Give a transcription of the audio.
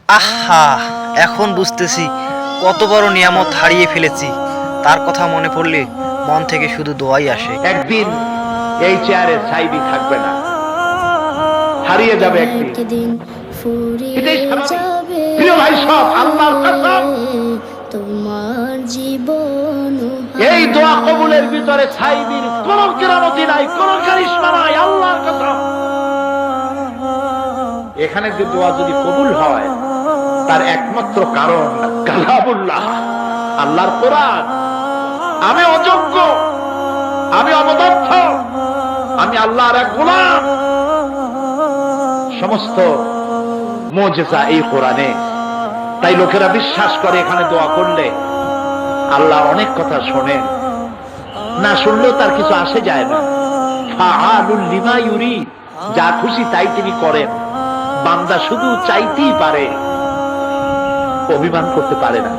আহা, এখন বুঝতেছি কত বড় নিয়ামত হারিয়ে ফেলেছি। তার কথা মনে পড়লে মন থেকে শুধু দোয়াই আসে। একদিন এই চেয়ারে সাইদি থাকবে না, হারিয়ে যাবে একদিন, এটাই স্বাভাবিক। প্রিয় ভাই সব, আল্লাহর কসম, তোমার জীবন এই দোয়া কবুলের ভিতরে সাইদির কোন কেরামতি নাই, কোন কারিশমা নাই, আল্লাহর কসম। এখানে যে দোয়া যদি কবুল হয় তার একমাত্র কারণ কালামুল্লাহ, আল্লাহর কোরআন। আমি অযোগ্য, আমি অপদার্থ, আমি আল্লাহর এক গোলাম। সমস্ত মুজিজা এই কোরআনে। তাই লোকেরা বিশ্বাস করে এখানে দোয়া করলে আল্লাহ অনেক কথা শোনেন, না শুনলেও তার কিছু আসে যায় না। ফাআলুল লিমা ইউরিদ, যা খুশি তাই তিনি করেন। বান্দা শুধু চাইতেই পারে, অভিমান করতে পারে না।